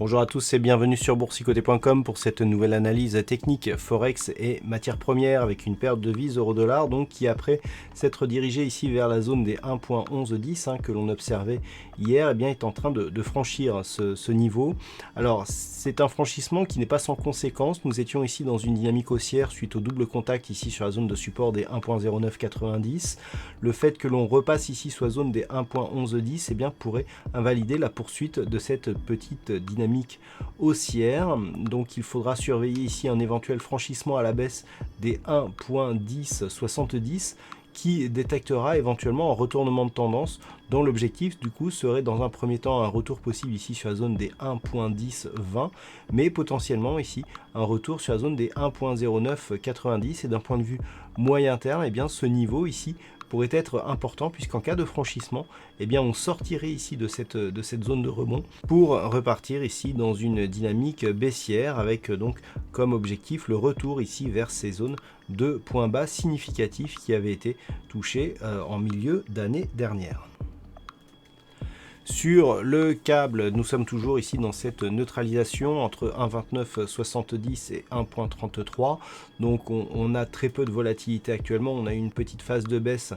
Bonjour à tous et bienvenue sur boursicoté.com pour cette nouvelle analyse technique Forex et matières premières avec une perte de devise euro-dollar donc qui après s'être dirigée ici vers la zone des 1.1110 que l'on observait hier est en train de franchir ce niveau. Alors c'est un franchissement qui n'est pas sans conséquence. Nous étions ici dans une dynamique haussière suite au double contact ici sur la zone de support des 1.0990. Le fait que l'on repasse ici sur la zone des 1.1110 pourrait invalider la poursuite de cette petite dynamique haussière. Donc il faudra surveiller ici un éventuel franchissement à la baisse des 1.1070 qui détectera éventuellement un retournement de tendance dont l'objectif du coup serait dans un premier temps un retour possible ici sur la zone des 1.1020 mais potentiellement ici un retour sur la zone des 1.0990 et d'un point de vue moyen terme ce niveau ici pourrait être important puisqu'en cas de franchissement on sortirait ici de cette zone de rebond pour repartir ici dans une dynamique baissière avec donc comme objectif le retour ici vers ces zones de points bas significatifs qui avaient été touchés en milieu d'année dernière. Sur le câble, nous sommes toujours ici dans cette neutralisation entre 1.2970 et 1.33. Donc on a très peu de volatilité actuellement. On a eu une petite phase de baisse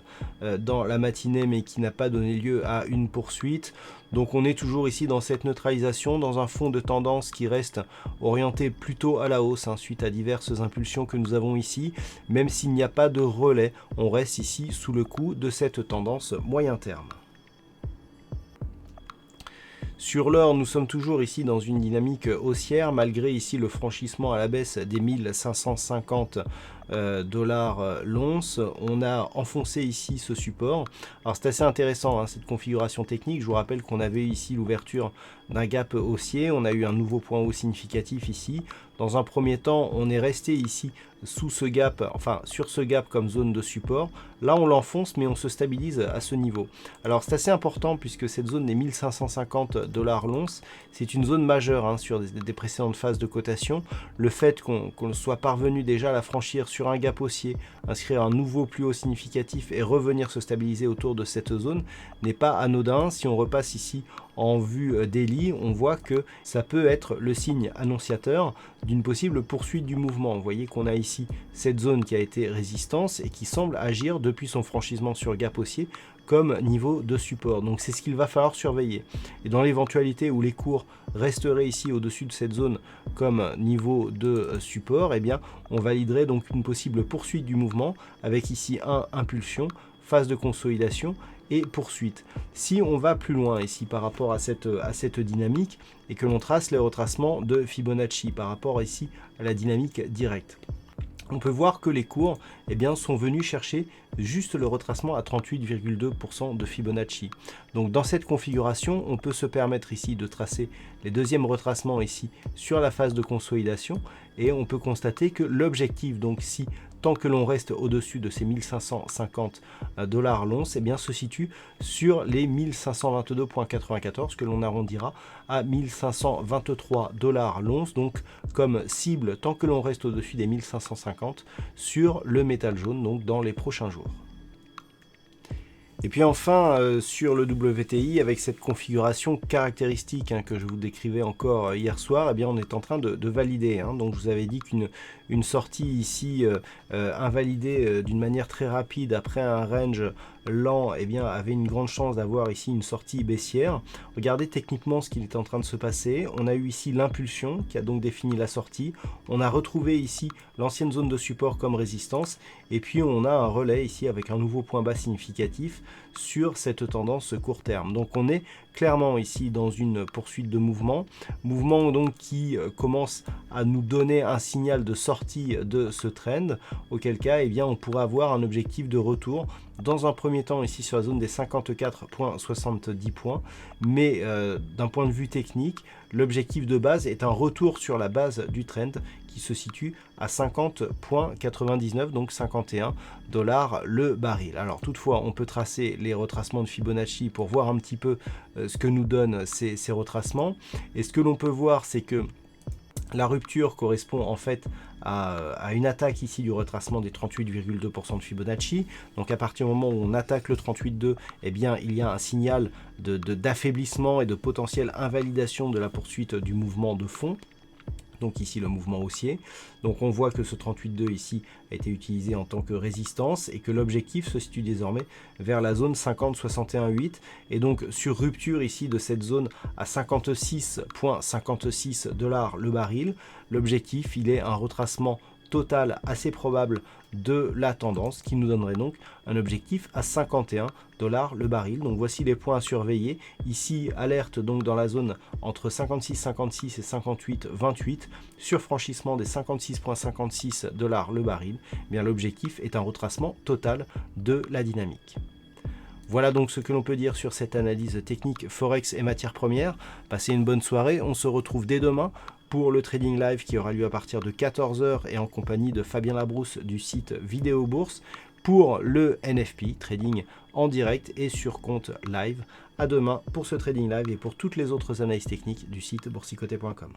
dans la matinée mais qui n'a pas donné lieu à une poursuite. Donc on est toujours ici dans cette neutralisation, dans un fond de tendance qui reste orienté plutôt à la hausse suite à diverses impulsions que nous avons ici. Même s'il n'y a pas de relais, on reste ici sous le coup de cette tendance moyen terme. Sur l'or, nous sommes toujours ici dans une dynamique haussière, malgré ici le franchissement à la baisse des 1550 dollars l'once. On a enfoncé ici ce support. Alors c'est assez intéressant cette configuration technique. Je vous rappelle qu'on avait ici l'ouverture d'un gap haussier. On a eu un nouveau point haut significatif ici. Dans un premier temps, on est resté ici sous ce gap, enfin sur ce gap comme zone de support. Là, on l'enfonce, mais on se stabilise à ce niveau. Alors, c'est assez important puisque cette zone des 1550 dollars l'once, c'est une zone majeure sur des précédentes phases de cotation. Le fait qu'on soit parvenu déjà à la franchir sur un gap haussier, inscrire un nouveau plus haut significatif et revenir se stabiliser autour de cette zone n'est pas anodin. Si on repasse ici en vue daily, on voit que ça peut être le signe annonciateur d'une possible poursuite du mouvement. Vous voyez qu'on a ici cette zone qui a été résistance et qui semble agir depuis son franchissement sur gap haussier comme niveau de support. Donc c'est ce qu'il va falloir surveiller. Et dans l'éventualité où les cours resteraient ici au-dessus de cette zone comme niveau de support, on validerait donc une possible poursuite du mouvement avec ici impulsion, phase de consolidation et poursuite. Si on va plus loin ici par rapport à cette dynamique et que l'on trace les retracements de Fibonacci par rapport ici à la dynamique directe, on peut voir que les cours sont venus chercher juste le retracement à 38,2% de Fibonacci. Donc dans cette configuration, on peut se permettre ici de tracer les deuxièmes retracements ici sur la phase de consolidation et on peut constater que l'objectif, donc si tant que l'on reste au-dessus de ces 1550 dollars l'once, se situe sur les 1522,94 que l'on arrondira à 1523 dollars l'once, donc comme cible tant que l'on reste au-dessus des 1550 sur le métal jaune, donc dans les prochains jours. Et puis enfin sur le WTI avec cette configuration caractéristique que je vous décrivais encore hier soir, on est en train de valider. Donc je vous avais dit qu'une sortie ici invalidée d'une manière très rapide après un range lent avait une grande chance d'avoir ici une sortie baissière. Regardez techniquement ce qu'il est en train de se passer. On a eu ici l'impulsion qui a donc défini la sortie. On a retrouvé ici l'ancienne zone de support comme résistance et puis on a un relais ici avec un nouveau point bas significatif sur cette tendance court terme. Donc on est clairement ici dans une poursuite de mouvement donc qui commence à nous donner un signal de sortie de ce trend, auquel cas on pourrait avoir un objectif de retour dans un premier temps ici sur la zone des 54,70 points, mais d'un point de vue technique, l'objectif de base est un retour sur la base du trend qui se situe à 50,99, donc 51 dollars le baril. Alors toutefois, on peut tracer les retracements de Fibonacci pour voir un petit peu ce que nous donnent ces retracements. Et ce que l'on peut voir, c'est que la rupture correspond en fait à une attaque ici du retracement des 38,2% de Fibonacci. Donc à partir du moment où on attaque le 38,2, eh bien il y a un signal d'affaiblissement et de potentielle invalidation de la poursuite du mouvement de fond. Donc ici le mouvement haussier. Donc on voit que ce 38,2 ici a été utilisé en tant que résistance et que l'objectif se situe désormais vers la zone 50,61,8 et donc sur rupture ici de cette zone à 56,56 $ le baril, l'objectif il est un retracement total assez probable de la tendance qui nous donnerait donc un objectif à 51 $ le baril. Donc voici les points à surveiller. Ici, alerte donc dans la zone entre 56,56 et 58,28 sur franchissement des 56,56 $ le baril. Eh bien l'objectif est un retracement total de la dynamique. Voilà donc ce que l'on peut dire sur cette analyse technique Forex et matières premières. Passez une bonne soirée, on se retrouve dès demain pour le trading live qui aura lieu à partir de 14 h et en compagnie de Fabien Labrousse du site Vidéo Bourse pour le NFP, trading en direct et sur compte live. À demain pour ce trading live et pour toutes les autres analyses techniques du site boursicoté.com.